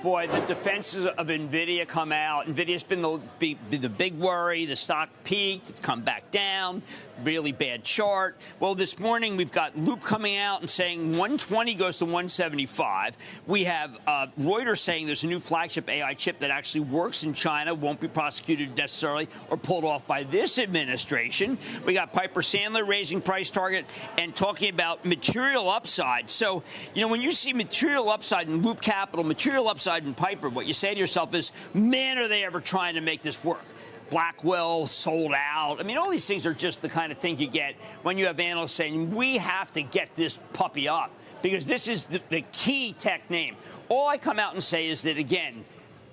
Boy, the defenses of NVIDIA come out. NVIDIA's been the big worry. The stock peaked, it's come back down. Really bad chart. Well, this morning we've got Loop coming out and saying 120 goes to 175. We have Reuters saying there's a new flagship AI chip that actually works in China, won't be prosecuted necessarily or pulled off by this administration. We got Piper Sandler raising price target and talking about material upside. So, you know, when you see material upside in Loop Capital, material upside in Piper, what you say to yourself is, man, are they ever trying to make this work? Blackwell sold out. I mean, all these things are just the kind of thing you get when you have analysts saying, we have to get this puppy up because this is the key tech name. All I come out and say is that, again,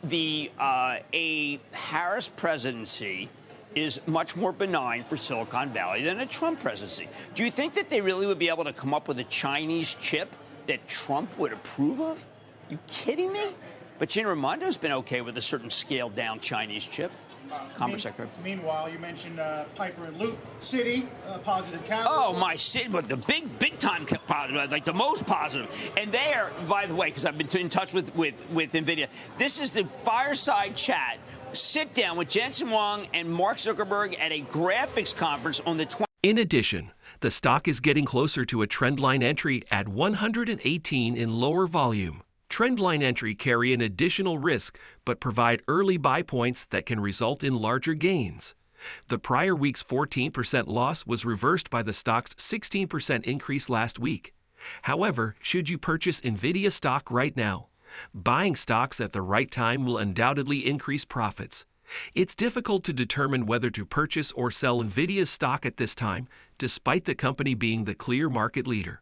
a Harris presidency is much more benign for Silicon Valley than a Trump presidency. Do you think that they really would be able to come up with a Chinese chip that Trump would approve of? You kidding me? But Gina Raimondo's been okay with a certain scaled-down Chinese chip. Commerce Secretary. Meanwhile, you mentioned Piper and Loop City, positive catalyst. Oh, my city, but the big time positive, like the most positive. And they are, by the way, because I've been in touch with NVIDIA, this is the fireside chat. Sit down with Jensen Huang and Mark Zuckerberg at a graphics conference on the 20th. In addition, the stock is getting closer to a trendline entry at 118 in lower volume. Trendline entry carry an additional risk, but provide early buy points that can result in larger gains. The prior week's 14% loss was reversed by the stock's 16% increase last week. However, should you purchase NVIDIA stock right now? Buying stocks at the right time will undoubtedly increase profits. It's difficult to determine whether to purchase or sell NVIDIA's stock at this time, despite the company being the clear market leader.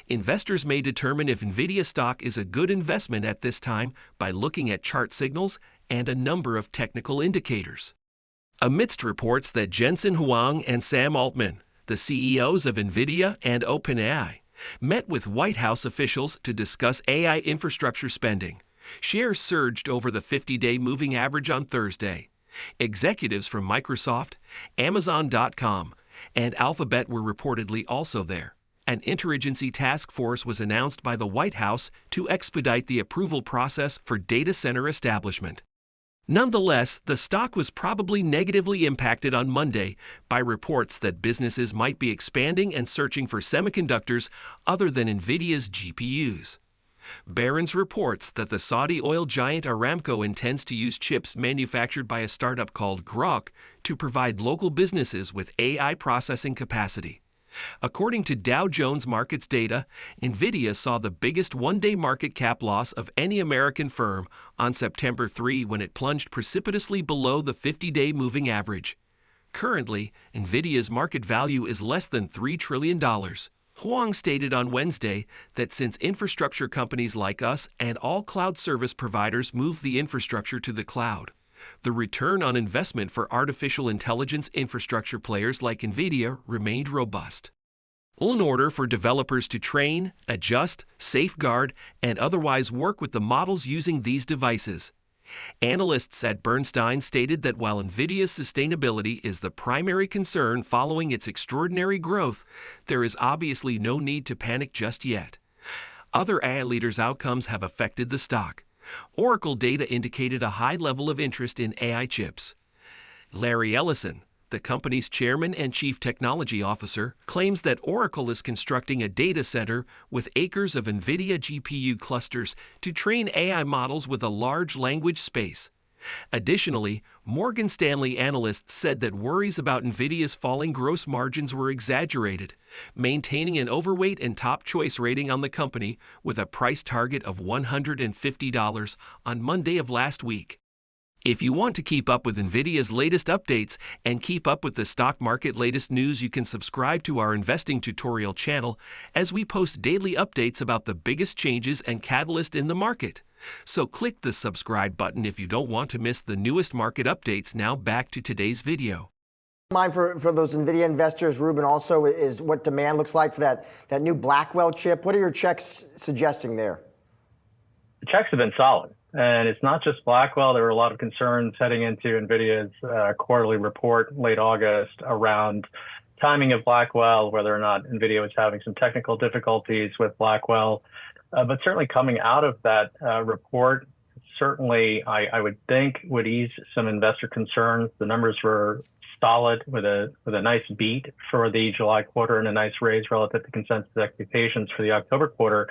Investors may determine if NVIDIA stock is a good investment at this time by looking at chart signals and a number of technical indicators. Amidst reports that Jensen Huang and Sam Altman, the CEOs of NVIDIA and OpenAI, met with White House officials to discuss AI infrastructure spending, shares surged over the 50-day moving average on Thursday. Executives from Microsoft, Amazon.com, and Alphabet were reportedly also there. An interagency task force was announced by the White House to expedite the approval process for data center establishment. Nonetheless, the stock was probably negatively impacted on Monday by reports that businesses might be expanding and searching for semiconductors other than NVIDIA's GPUs. Barron's reports that the Saudi oil giant Aramco intends to use chips manufactured by a startup called Grok to provide local businesses with AI processing capacity. According to Dow Jones Markets data, NVIDIA saw the biggest one-day market cap loss of any American firm on September 3 when it plunged precipitously below the 50-day moving average. Currently, NVIDIA's market value is less than $3 trillion. Huang stated on Wednesday that since infrastructure companies like us and all cloud service providers move the infrastructure to the cloud, the return on investment for artificial intelligence infrastructure players like NVIDIA remained robust. In order for developers to train, adjust, safeguard, and otherwise work with the models using these devices. Analysts at Bernstein stated that while NVIDIA's sustainability is the primary concern following its extraordinary growth, there is obviously no need to panic just yet. Other AI leaders' outcomes have affected the stock. Oracle data indicated a high level of interest in AI chips. Larry Ellison, the company's chairman and chief technology officer, claims that Oracle is constructing a data center with acres of NVIDIA GPU clusters to train AI models with a large language space. Additionally, Morgan Stanley analysts said that worries about NVIDIA's falling gross margins were exaggerated, maintaining an overweight and top choice rating on the company with a price target of $150 on Monday of last week. If you want to keep up with NVIDIA's latest updates and keep up with the stock market latest news, you can subscribe to our investing tutorial channel as we post daily updates about the biggest changes and catalysts in the market. So click the subscribe button if you don't want to miss the newest market updates. Now back to today's video. Mind for those NVIDIA investors, Ruben, also is what demand looks like for that new Blackwell chip. What are your checks suggesting there? The checks have been solid. And it's not just Blackwell. There were a lot of concerns heading into NVIDIA's quarterly report late August around timing of Blackwell, whether or not NVIDIA was having some technical difficulties with Blackwell. But certainly coming out of that report, certainly I would think would ease some investor concerns. The numbers were solid with a nice beat for the July quarter and a nice raise relative to consensus expectations for the October quarter.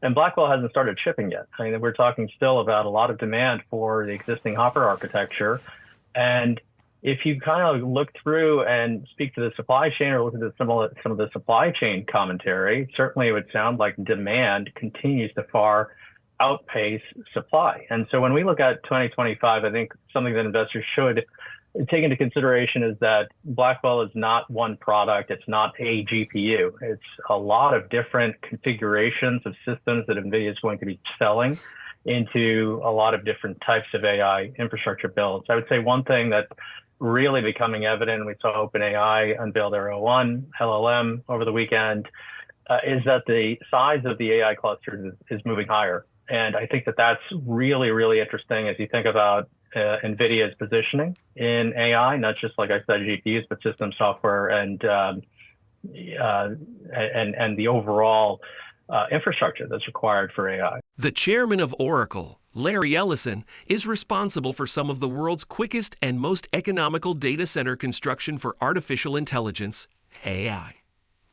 And Blackwell hasn't started shipping yet. I mean, we're talking still about a lot of demand for the existing Hopper architecture. And if you kind of look through and speak to the supply chain or look at some of the supply chain commentary, certainly it would sound like demand continues to far outpace supply. And so when we look at 2025, I think something that investors should take into consideration is that Blackwell is not one product. It's not a GPU. It's a lot of different configurations of systems that NVIDIA is going to be selling into a lot of different types of AI infrastructure builds. I would say one thing that really becoming evident, we saw OpenAI unveil their O1 LLM over the weekend, is that the size of the AI clusters is moving higher. And I think that that's really, really interesting as you think about NVIDIA's positioning in AI, not just, like I said, GPUs, but system software and the overall infrastructure that's required for AI. The chairman of Oracle, Larry Ellison, is responsible for some of the world's quickest and most economical data center construction for artificial intelligence, AI.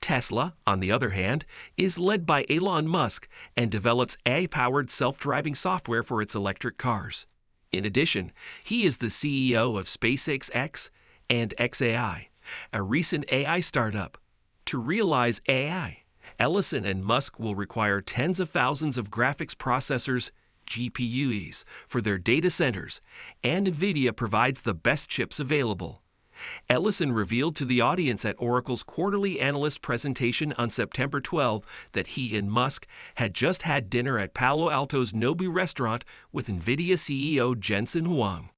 Tesla, on the other hand, is led by Elon Musk and develops AI-powered self-driving software for its electric cars. In addition, he is the CEO of SpaceX and xAI, a recent AI startup. To realize AI, Ellison and Musk will require tens of thousands of graphics processors, GPUs, for their data centers, and NVIDIA provides the best chips available. Ellison revealed to the audience at Oracle's quarterly analyst presentation on September 12 that he and Musk had just had dinner at Palo Alto's Nobu restaurant with NVIDIA CEO Jensen Huang.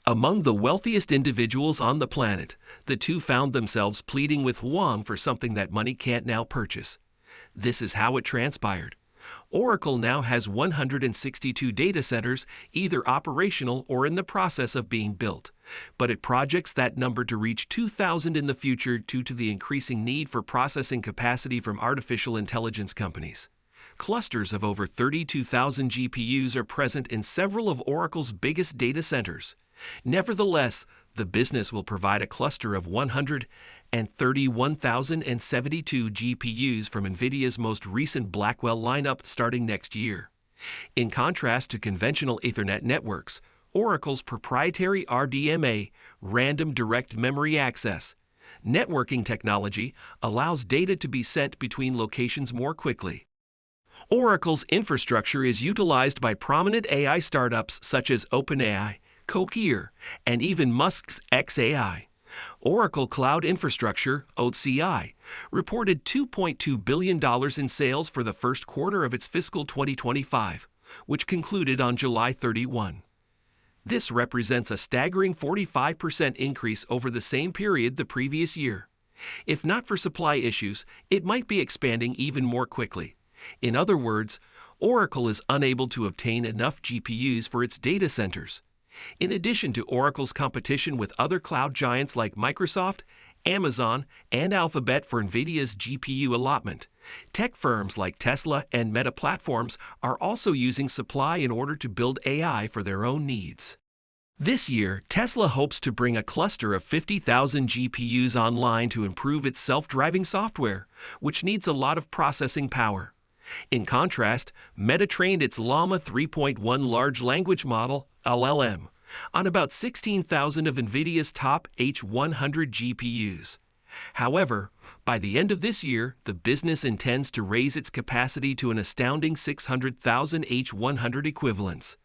Among the wealthiest individuals on the planet, the two found themselves pleading with Huang for something that money can't now purchase. This is how it transpired. Oracle now has 162 data centers either operational or in the process of being built, but it projects that number to reach 2,000 in the future due to the increasing need for processing capacity from artificial intelligence companies. Clusters of over 32,000 GPUs are present in several of Oracle's biggest data centers. Nevertheless, the business will provide a cluster of 131,072 GPUs from NVIDIA's most recent Blackwell lineup starting next year. In contrast to conventional Ethernet networks, Oracle's proprietary RDMA, Random Direct Memory Access, networking technology allows data to be sent between locations more quickly. Oracle's infrastructure is utilized by prominent AI startups such as OpenAI, Cohere, and even Musk's xAI. Oracle Cloud Infrastructure, OCI, reported $2.2 billion in sales for the first quarter of its fiscal 2025, which concluded on July 31. This represents a staggering 45% increase over the same period the previous year. If not for supply issues, it might be expanding even more quickly. In other words, Oracle is unable to obtain enough GPUs for its data centers. In addition to Oracle's competition with other cloud giants like Microsoft, Amazon, and Alphabet for NVIDIA's GPU allotment, tech firms like Tesla and Meta Platforms are also using supply in order to build AI for their own needs. This year, Tesla hopes to bring a cluster of 50,000 GPUs online to improve its self-driving software, which needs a lot of processing power. In contrast, Meta trained its Llama 3.1 large language model, LLM, on about 16,000 of NVIDIA's top H100 GPUs. However, by the end of this year, the business intends to raise its capacity to an astounding 600,000 H100 equivalents.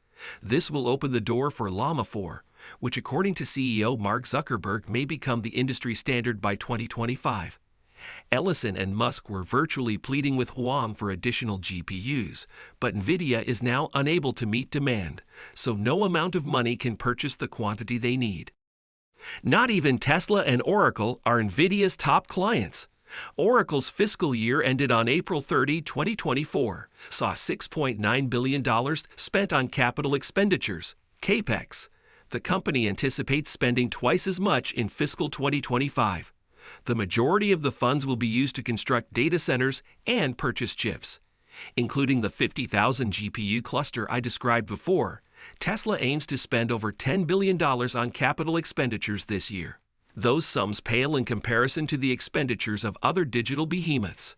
This will open the door for Llama 4, which according to CEO Mark Zuckerberg may become the industry standard by 2025. Ellison and Musk were virtually pleading with Huang for additional GPUs, but NVIDIA is now unable to meet demand, so no amount of money can purchase the quantity they need. Not even Tesla and Oracle are NVIDIA's top clients. Oracle's fiscal year ended on April 30, 2024, saw $6.9 billion spent on capital expenditures, CAPEX. The company anticipates spending twice as much in fiscal 2025. The majority of the funds will be used to construct data centers and purchase chips. Including the 50,000 GPU cluster I described before, Tesla aims to spend over $10 billion on capital expenditures this year. Those sums pale in comparison to the expenditures of other digital behemoths.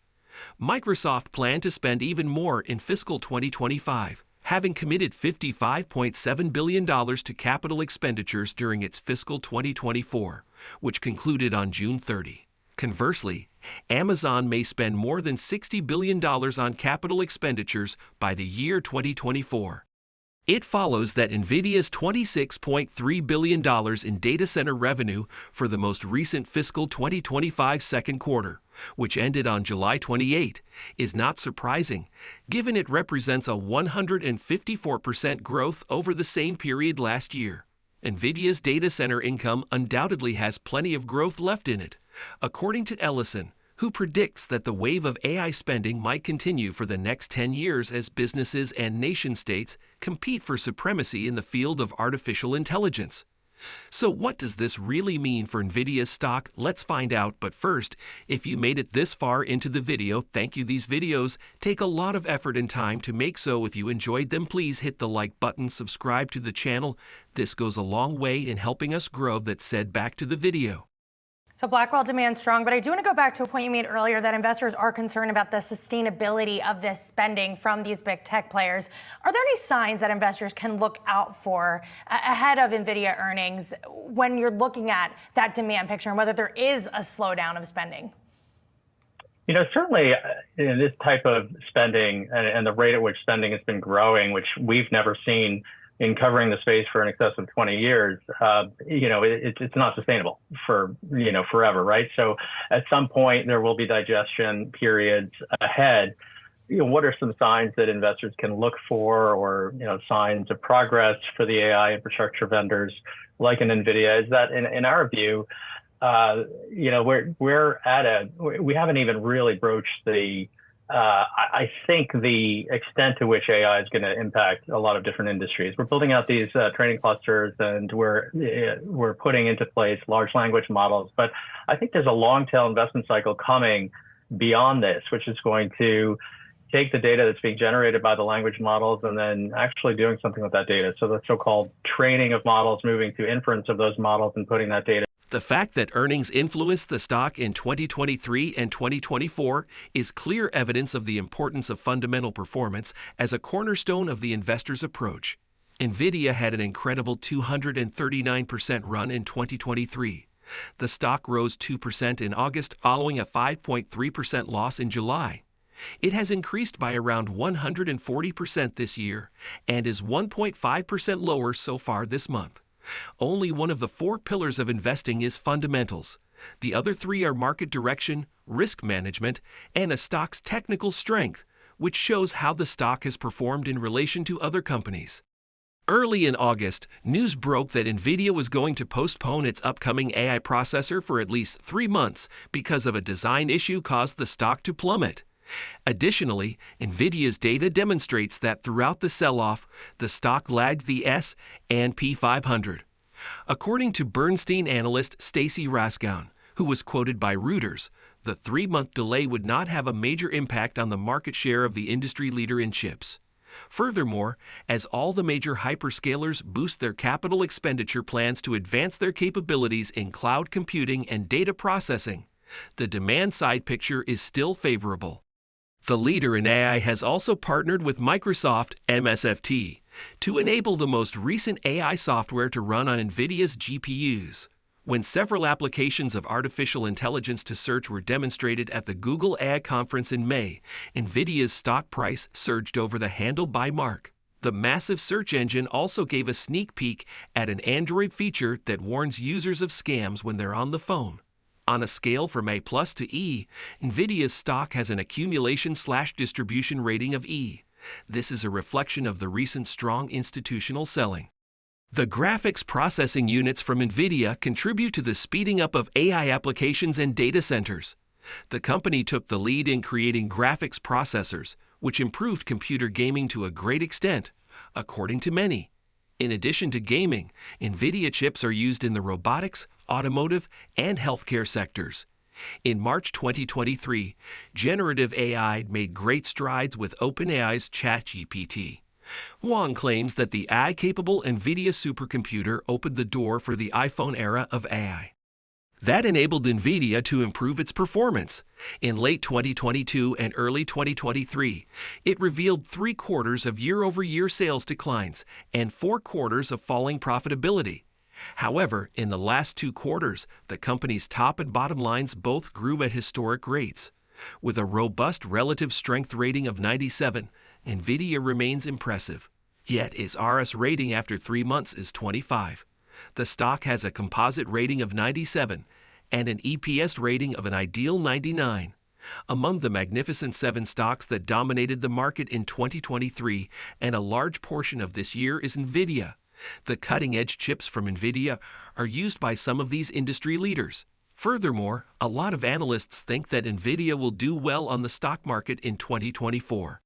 Microsoft planned to spend even more in fiscal 2025, having committed $55.7 billion to capital expenditures during its fiscal 2024, which concluded on June 30. Conversely, Amazon may spend more than $60 billion on capital expenditures by the year 2024. It follows that NVIDIA's $26.3 billion in data center revenue for the most recent fiscal 2025 second quarter, which ended on July 28, is not surprising, given it represents a 154% growth over the same period last year. NVIDIA's data center income undoubtedly has plenty of growth left in it, according to Ellison, who predicts that the wave of AI spending might continue for the next 10 years as businesses and nation-states compete for supremacy in the field of artificial intelligence. So what does this really mean for NVIDIA's stock? Let's find out. But first, if you made it this far into the video, thank you. These videos take a lot of effort and time to make, so if you enjoyed them, please hit the like button, subscribe to the channel. This goes a long way in helping us grow. That said, back to the video. So Blackwell demand strong, but I do want to go back to a point you made earlier that investors are concerned about the sustainability of this spending from these big tech players. Are there any signs that investors can look out for ahead of NVIDIA earnings when you're looking at that demand picture and whether there is a slowdown of spending? Certainly in this type of spending and the rate at which spending has been growing, which we've never seen in covering the space for in excess of 20 years, it's not sustainable for, forever, right? So at some point there will be digestion periods ahead. What are some signs that investors can look for, or, signs of progress for the AI infrastructure vendors like an NVIDIA? Is that in our view, we haven't even really broached I think the extent to which AI is going to impact a lot of different industries. We're building out these training clusters, and we're putting into place large language models. But I think there's a long tail investment cycle coming beyond this, which is going to take the data that's being generated by the language models and then actually doing something with that data. So the so-called training of models, moving to inference of those models and putting that data. The fact that earnings influenced the stock in 2023 and 2024 is clear evidence of the importance of fundamental performance as a cornerstone of the investor's approach. NVIDIA had an incredible 239% run in 2023. The stock rose 2% in August following a 5.3% loss in July. It has increased by around 140% this year and is 1.5% lower so far this month. Only one of the four pillars of investing is fundamentals. The other three are market direction, risk management, and a stock's technical strength, which shows how the stock has performed in relation to other companies. Early in August, news broke that NVIDIA was going to postpone its upcoming AI processor for at least 3 months because of a design issue caused the stock to plummet. Additionally, NVIDIA's data demonstrates that throughout the sell-off, the stock lagged the S&P 500. According to Bernstein analyst Stacy Rasgown, who was quoted by Reuters, the 3-month delay would not have a major impact on the market share of the industry leader in chips. Furthermore, as all the major hyperscalers boost their capital expenditure plans to advance their capabilities in cloud computing and data processing, the demand side picture is still favorable. The leader in AI has also partnered with Microsoft MSFT to enable the most recent AI software to run on NVIDIA's GPUs. When several applications of artificial intelligence to search were demonstrated at the Google AI conference in May, NVIDIA's stock price surged over the handle buy mark. The massive search engine also gave a sneak peek at an Android feature that warns users of scams when they're on the phone. On a scale from A+ to E, NVIDIA's stock has an accumulation/distribution rating of E. This is a reflection of the recent strong institutional selling. The graphics processing units from NVIDIA contribute to the speeding up of AI applications and data centers. The company took the lead in creating graphics processors, which improved computer gaming to a great extent, according to many. In addition to gaming, NVIDIA chips are used in the robotics, automotive, and healthcare sectors. In March 2023, generative AI made great strides with OpenAI's ChatGPT, Wang claims that the AI-capable NVIDIA supercomputer opened the door for the iPhone era of AI. That enabled NVIDIA to improve its performance. In late 2022 and early 2023, it revealed 3 quarters of year-over-year sales declines and 4 quarters of falling profitability. However, in the last 2 quarters, the company's top and bottom lines both grew at historic rates. With a robust relative strength rating of 97, NVIDIA remains impressive. Yet its RS rating after 3 months is 25. The stock has a composite rating of 97 and an EPS rating of an ideal 99. Among the Magnificent 7 stocks that dominated the market in 2023 and a large portion of this year is NVIDIA. The cutting-edge chips from NVIDIA are used by some of these industry leaders. Furthermore, a lot of analysts think that NVIDIA will do well on the stock market in 2024.